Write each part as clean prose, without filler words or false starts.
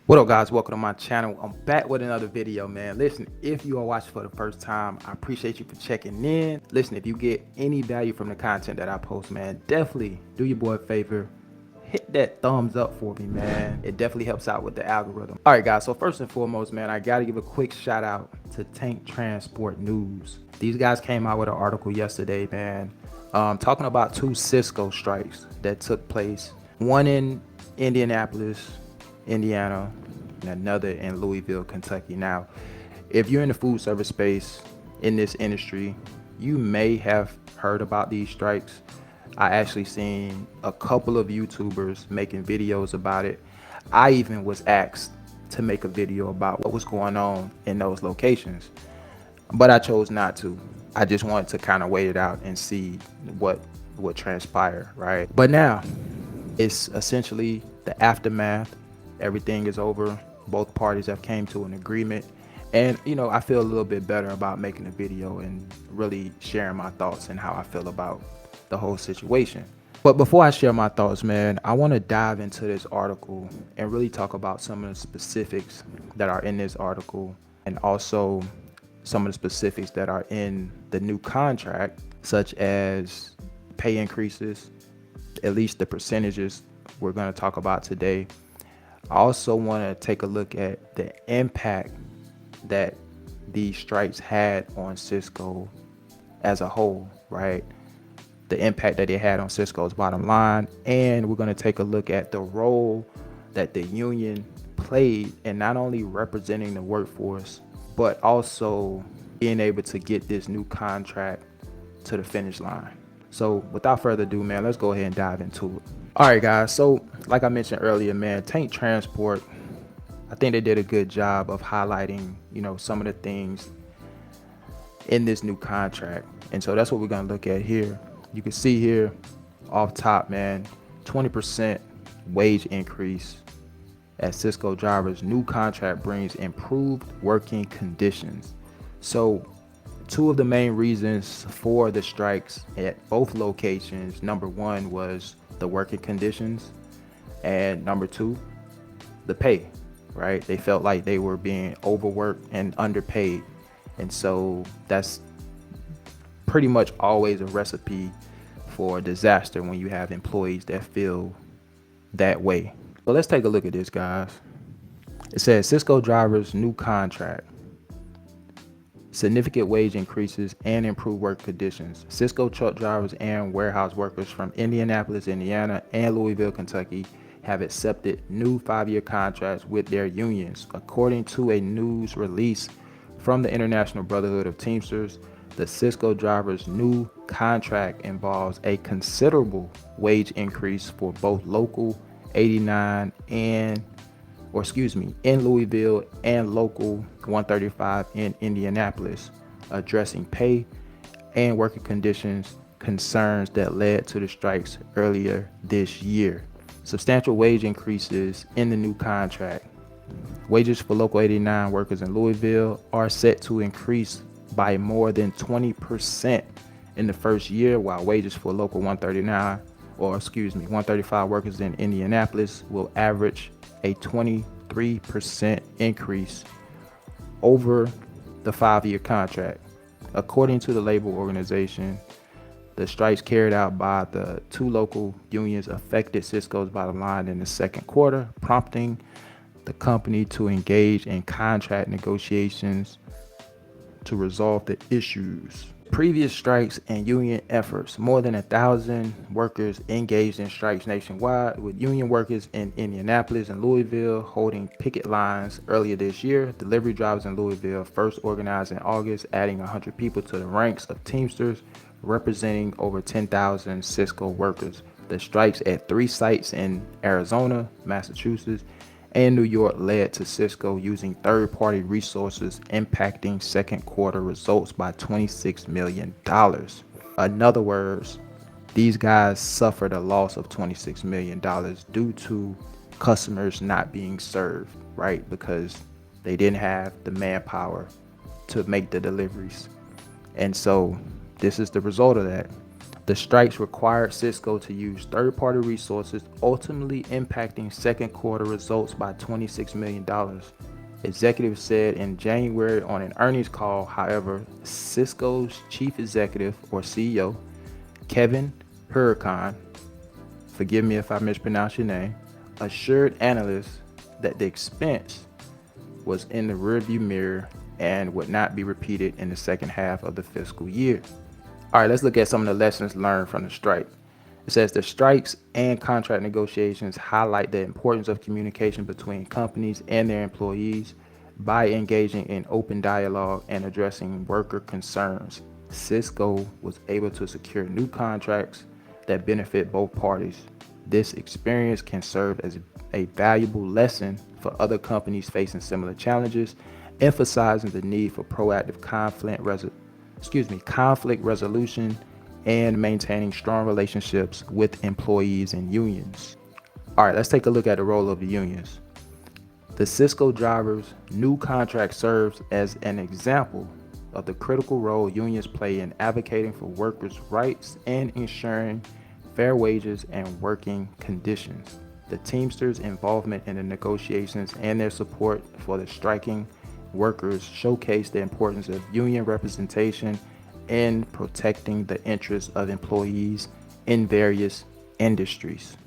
What up, guys? Welcome to my channel. I'm back with another video, man. Listen, if you are watching for the first time, I appreciate you for checking in. Listen, if you get any value from the content that I post, man, definitely do your boy a favor, hit that thumbs up for me, man. It definitely helps out with the algorithm. All right, guys, so first and foremost, man, I gotta give a quick shout out to Tank Transport News. These guys came out with an article yesterday, man, talking about two Cisco strikes that took place, one in Indianapolis, Indiana, and another in Louisville, Kentucky. Now, if you're in the food service space in this industry, you may have heard about these strikes. I actually seen a couple of YouTubers making videos about it. I even was asked to make a video about what was going on in those locations, but I chose not to. I just wanted to kind of wait it out and see what would transpire, right? But now it's essentially the aftermath. Everything is over. Both parties have came to an agreement, and I feel a little bit better about making a video and really sharing my thoughts and how I feel about the whole situation. But before I share my thoughts, man, I want to dive into this article and really talk about some of the specifics that are in this article, and also some of the specifics that are in the new contract, such as pay increases, at least the percentages we're going to talk about today. I also want to take a look at the impact that these strikes had on Cisco as a whole, right? The impact that it had on Cisco's bottom line. And we're going to take a look at the role that the union played in not only representing the workforce, but also being able to get this new contract to the finish line. So without further ado, man, let's go ahead and dive into it. All right, guys. So like I mentioned earlier, man, Tank Transport, I think they did a good job of highlighting, some of the things in this new contract. And so that's what we're going to look at here. You can see here off top, man, 20% wage increase as Cisco drivers. New contract brings improved working conditions. So two of the main reasons for the strikes at both locations, number one was the working conditions, and number two, the pay, right? They felt like they were being overworked and underpaid. And so that's pretty much always a recipe for disaster when you have employees that feel that way. So let's take a look at this, guys. It says Cisco drivers new contract, significant wage increases and improved work conditions. Cisco truck drivers and warehouse workers from Indianapolis, Indiana and Louisville, Kentucky have accepted new 5-year contracts with their unions. According to a news release from the International Brotherhood of Teamsters, the Cisco drivers new contract involves a considerable wage increase for both local 89 in Louisville and local 135 in Indianapolis, addressing pay and working conditions concerns that led to the strikes earlier this year. Substantial wage increases in the new contract. Wages for local 89 workers in Louisville are set to increase by more than 20% in the first year, while wages for local 135 workers in Indianapolis will average a 23% increase over the 5-year contract. According to the labor organization, the strikes carried out by the two local unions affected Cisco's bottom line in the second quarter, prompting the company to engage in contract negotiations to resolve the issues. Previous strikes and union efforts. More than 1,000 workers engaged in strikes nationwide, with union workers in Indianapolis and Louisville holding picket lines earlier this year. Delivery drivers in Louisville first organized in August, adding 100 people to the ranks of Teamsters, representing over 10,000 Cisco workers. The strikes at 3 sites in Arizona, Massachusetts, and New York led to Cisco using third-party resources, impacting second quarter results by $26 million. In other words, these guys suffered a loss of $26 million due to customers not being served, right? Because they didn't have the manpower to make the deliveries. And so this is the result of that. The strikes required Cisco to use third-party resources, ultimately impacting second quarter results by $26 million. Executives said in January on an earnings call. However, Cisco's chief executive, or CEO, Kevin Huracan, forgive me if I mispronounce your name, assured analysts that the expense was in the rearview mirror and would not be repeated in the second half of the fiscal year. All right, let's look at some of the lessons learned from the strike. It says the strikes and contract negotiations highlight the importance of communication between companies and their employees. By engaging in open dialogue and addressing worker concerns, Cisco was able to secure new contracts that benefit both parties. This experience can serve as a valuable lesson for other companies facing similar challenges, emphasizing the need for proactive conflict resolution and maintaining strong relationships with employees and unions. All right, let's take a look at the role of the unions. The Cisco drivers' new contract serves as an example of the critical role unions play in advocating for workers' rights and ensuring fair wages and working conditions. The Teamsters' involvement in the negotiations and their support for the striking workers showcase the importance of union representation in protecting the interests of employees in various industries.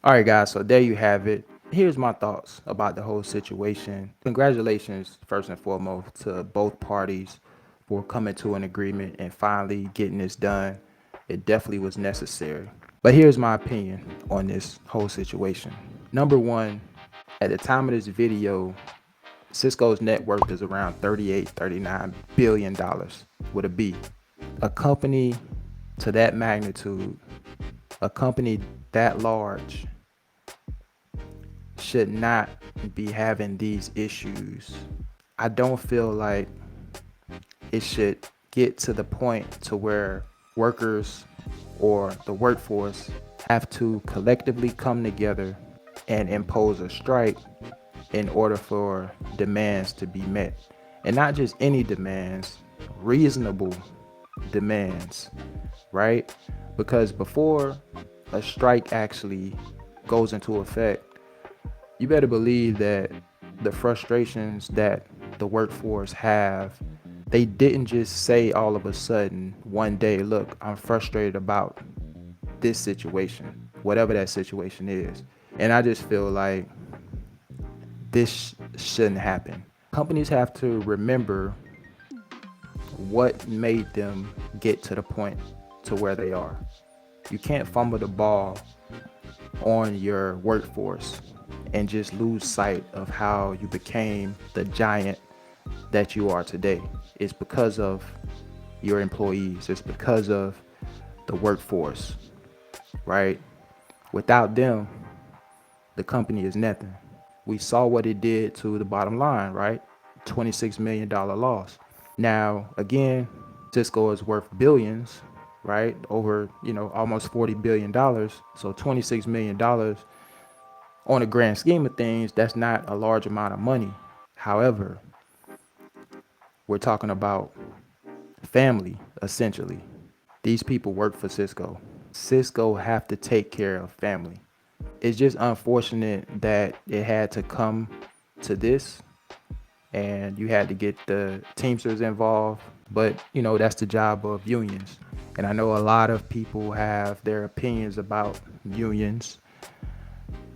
All right, guys, so there you have it. Here's my thoughts about the whole situation. Congratulations, first and foremost, to both parties for coming to an agreement and finally getting this done. It definitely was necessary. But here's my opinion on this whole situation. Number one, at the time of this video, Cisco's net worth is around $39 billion with a B. A company to that magnitude, a company that large, should not be having these issues. I don't feel like it should get to the point to where workers or the workforce have to collectively come together and impose a strike in order for demands to be met. And not just any demands, reasonable demands, right? Because before a strike actually goes into effect, you better believe that the frustrations that the workforce have, they didn't just say all of a sudden one day, look, I'm frustrated about this situation, whatever that situation is. And I just feel like this shouldn't happen. Companies have to remember what made them get to the point to where they are. You can't fumble the ball on your workforce and just lose sight of how you became the giant that you are today. It's because of your employees. It's because of the workforce, right? Without them, the company is nothing. We saw what it did to the bottom line, right? $26 million loss. Now, again, Cisco is worth billions, right? Over, almost $40 billion. So $26 million on the grand scheme of things, that's not a large amount of money. However, we're talking about family, essentially. These people work for Cisco. Cisco have to take care of family. It's just unfortunate that it had to come to this and you had to get the Teamsters involved. But, that's the job of unions. And I know a lot of people have their opinions about unions.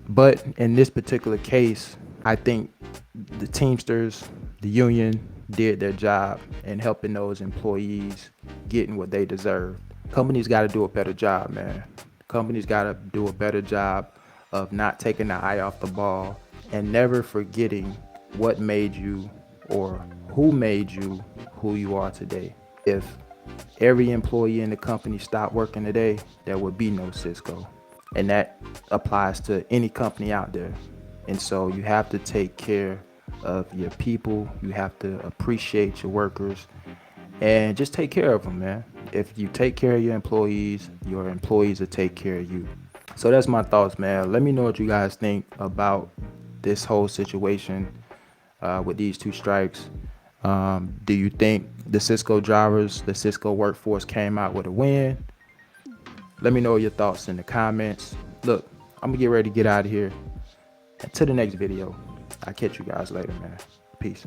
But in this particular case, I think the Teamsters, the union, did their job in helping those employees getting what they deserve. Companies got to do a better job, man. Companies got to do a better job of not taking the eye off the ball and never forgetting what made you or who made you who you are today. If every employee in the company stopped working today, there would be no Cisco. And that applies to any company out there. And so you have to take care of your people. You have to appreciate your workers and just take care of them, man. If you take care of your employees will take care of you. So that's my thoughts, man. Let me know what you guys think about this whole situation with these two strikes. Do you think the Cisco drivers, the Cisco workforce came out with a win? Let me know your thoughts in the comments. Look, I'm gonna get ready to get out of here. Until the next video, I'll catch you guys later, man. Peace.